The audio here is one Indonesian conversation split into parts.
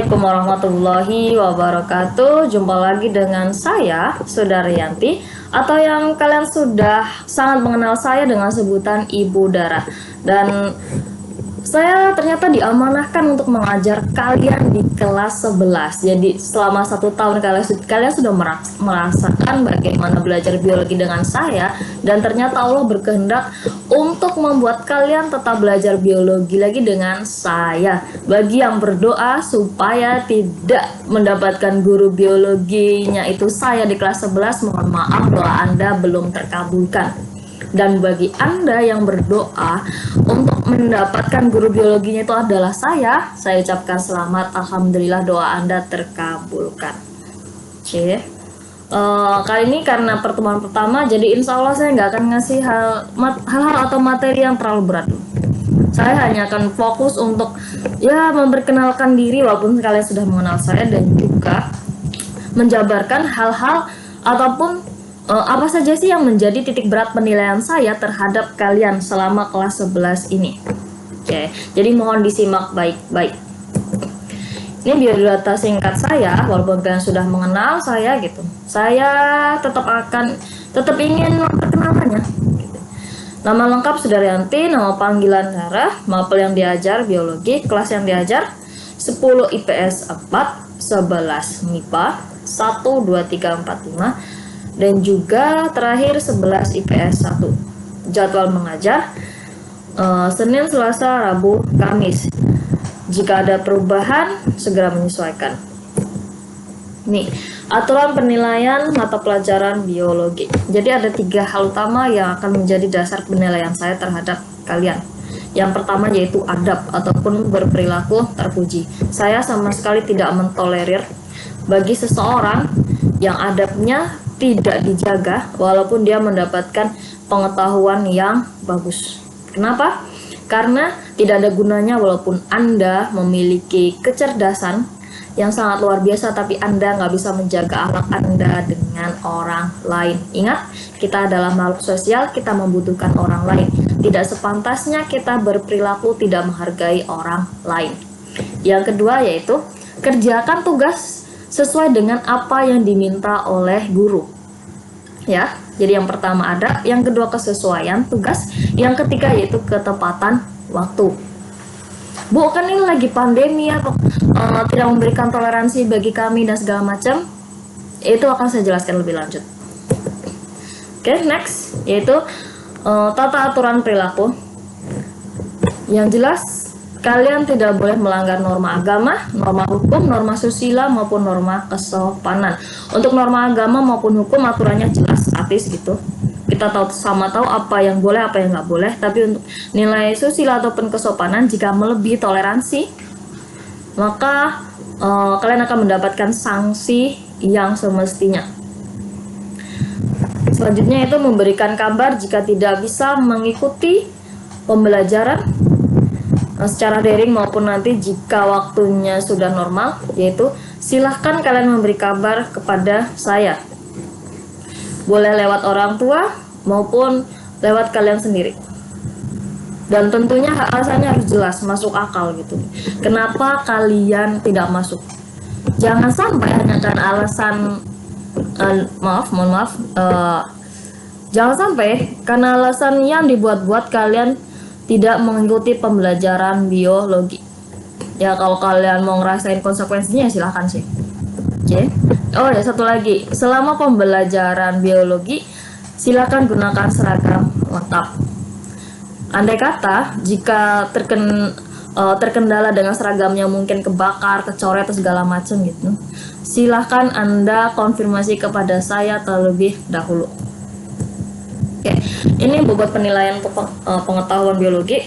Assalamualaikum warahmatullahi wabarakatuh. Jumpa lagi dengan saya, Saudara Yanti, atau yang kalian sudah sangat mengenal saya dengan sebutan Ibu Dara. Dan saya ternyata diamanahkan untuk mengajar kalian di kelas 11. Jadi selama 1 tahun kalian sudah merasakan bagaimana belajar biologi dengan saya. Dan ternyata Allah berkehendak untuk membuat kalian tetap belajar biologi lagi dengan saya. Bagi yang berdoa supaya tidak mendapatkan guru biologinya itu saya di kelas 11, mohon maaf doa Anda belum terkabulkan. Dan bagi Anda yang berdoa untuk mendapatkan guru biologinya itu adalah saya ucapkan selamat, alhamdulillah doa Anda terkabulkan. Kali ini karena pertemuan pertama, jadi insya Allah saya nggak akan ngasih hal-hal atau materi yang terlalu berat. Saya hanya akan fokus untuk memperkenalkan diri, walaupun kalian sudah mengenal saya, dan juga menjabarkan hal-hal ataupun apa saja sih yang menjadi titik berat penilaian saya terhadap kalian selama kelas 11 ini. Jadi mohon disimak baik-baik. Ini biodata singkat saya, walaupun kalian sudah mengenal saya gitu. Saya tetap ingin memperkenalkannya. Nama lengkap Saudara Yanti, nama panggilan Dara, mapel yang diajar biologi, kelas yang diajar 10 IPS 4, 11 MIPA 1, 2, 3, 4, 5, dan juga terakhir 11 IPS 1. Jadwal mengajar Senin, Selasa, Rabu, Kamis. Jika ada perubahan segera menyesuaikan. Nih, aturan penilaian mata pelajaran biologi. Jadi ada 3 hal utama yang akan menjadi dasar penilaian saya terhadap kalian. Yang pertama yaitu adab ataupun berperilaku terpuji. Saya sama sekali tidak mentolerir bagi seseorang yang adabnya tidak dijaga walaupun dia mendapatkan pengetahuan yang bagus. Kenapa? Karena tidak ada gunanya walaupun Anda memiliki kecerdasan yang sangat luar biasa, tapi Anda nggak bisa menjaga akhlak Anda dengan orang lain. Ingat, kita adalah makhluk sosial, kita membutuhkan orang lain. Tidak sepantasnya kita berperilaku tidak menghargai orang lain. Yang kedua yaitu kerjakan tugas sesuai dengan apa yang diminta oleh guru. Jadi yang pertama ada, yang kedua kesesuaian tugas, yang ketiga yaitu ketepatan waktu. Bu, kan ini lagi pandemi ya, tidak memberikan toleransi bagi kami dan segala macam. Itu akan saya jelaskan lebih lanjut. Next yaitu tata aturan perilaku. Yang jelas kalian tidak boleh melanggar norma agama, norma hukum, norma susila maupun norma kesopanan. Untuk norma agama maupun hukum aturannya jelas, artis gitu. Kita tahu apa yang boleh, apa yang nggak boleh. Tapi untuk nilai susila ataupun kesopanan, jika melebihi toleransi, maka kalian akan mendapatkan sanksi yang semestinya. Selanjutnya itu memberikan kabar jika tidak bisa mengikuti pembelajaran secara daring maupun nanti jika waktunya sudah normal, yaitu silahkan kalian memberi kabar kepada saya. Boleh lewat orang tua maupun lewat kalian sendiri. Dan tentunya alasannya harus jelas, masuk akal gitu. Kenapa kalian tidak masuk? Jangan sampai hanya karena alasan jangan sampai karena alasan yang dibuat-buat kalian tidak mengikuti pembelajaran biologi. Ya kalau kalian mau ngerasain konsekuensinya silahkan sih. Oh ya, satu lagi, selama pembelajaran biologi silakan gunakan seragam lengkap. Andai kata jika terkendala dengan seragamnya mungkin kebakar, kecoret atau segala macam gitu, silahkan Anda konfirmasi kepada saya terlebih dahulu. Ini bobot penilaian untuk pengetahuan biologi.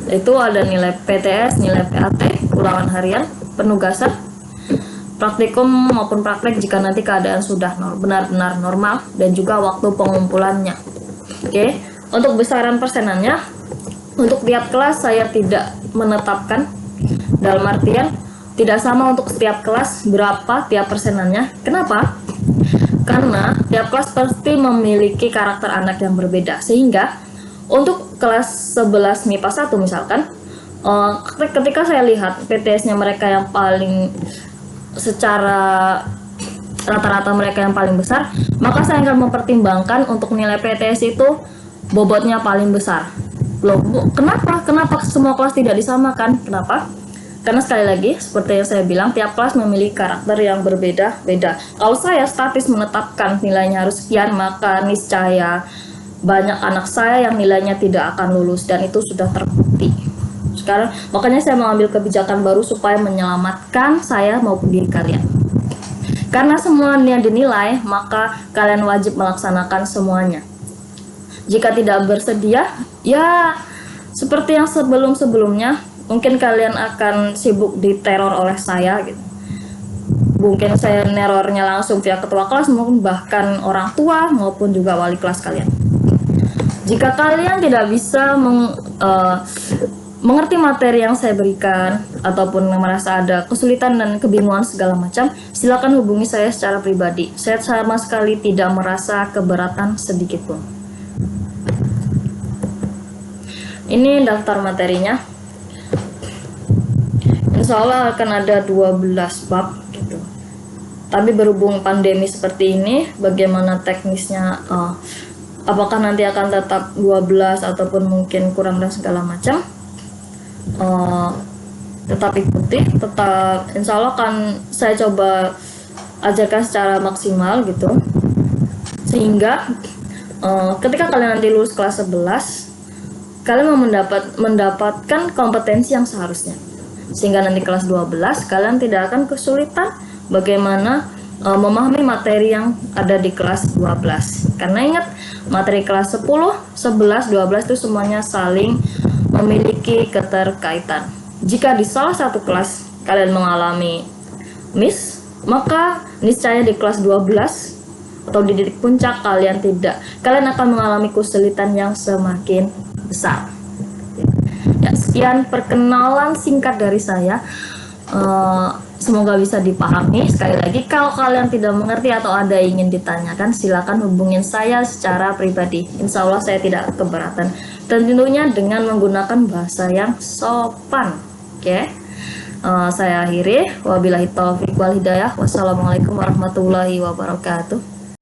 Itu ada nilai PTS, nilai PAT, ulangan harian, penugasan, praktikum maupun praktek jika nanti keadaan sudah benar-benar normal, dan juga waktu pengumpulannya. Untuk besaran persenannya, untuk tiap kelas saya tidak menetapkan, dalam artian tidak sama untuk setiap kelas berapa tiap persenannya. Kenapa? Karena tiap kelas pasti memiliki karakter anak yang berbeda, sehingga untuk kelas 11 MIPA 1 misalkan, Ketika saya lihat PTS-nya mereka yang paling secara rata-rata mereka yang paling besar, maka saya akan mempertimbangkan untuk nilai PTS itu bobotnya paling besar. Loh, Bu, kenapa semua kelas tidak disamakan? Kenapa? Karena sekali lagi, seperti yang saya bilang, tiap kelas memiliki karakter yang berbeda-beda. Kalau saya statis menetapkan nilainya harus sekian, maka niscaya banyak anak saya yang nilainya tidak akan lulus, dan itu sudah terbukti. Sekarang, makanya saya mengambil kebijakan baru supaya menyelamatkan saya maupun diri kalian. Karena semuanya dinilai, maka kalian wajib melaksanakan semuanya. Jika tidak bersedia, ya seperti yang sebelum-sebelumnya, mungkin kalian akan sibuk diteror oleh saya gitu. Mungkin saya nerornya langsung via ketua kelas, mungkin bahkan orang tua maupun juga wali kelas kalian. Jika kalian tidak bisa mengerti materi yang saya berikan ataupun merasa ada kesulitan dan kebingungan segala macam, silakan hubungi saya secara pribadi. Saya sama sekali tidak merasa keberatan sedikit pun. Ini daftar materinya. Insya Allah akan ada 12 bab gitu. Tapi berhubung pandemi seperti ini, bagaimana teknisnya, apakah nanti akan tetap 12 ataupun mungkin kurang dan segala macam, tetap ikuti, tetap insya Allah akan saya coba ajarkan secara maksimal gitu, sehingga ketika kalian nanti lulus kelas 11, kalian mau mendapatkan kompetensi yang seharusnya, sehingga nanti kelas 12 kalian tidak akan kesulitan bagaimana memahami materi yang ada di kelas 12. Karena ingat, materi kelas 10, 11, 12 itu semuanya saling memiliki keterkaitan. Jika di salah satu kelas kalian mengalami miss, maka niscaya di kelas 12 atau di titik puncak kalian akan mengalami kesulitan yang semakin besar. Ya, sekian perkenalan singkat dari saya. Semoga bisa dipahami. Sekali lagi, kalau kalian tidak mengerti atau ada yang ingin ditanyakan, silakan hubungin saya secara pribadi. Insya Allah saya tidak keberatan. Dan tentunya dengan menggunakan bahasa yang sopan. Oke? Saya akhiri. Wabillahi taufiq wal hidayah. Wassalamualaikum warahmatullahi wabarakatuh.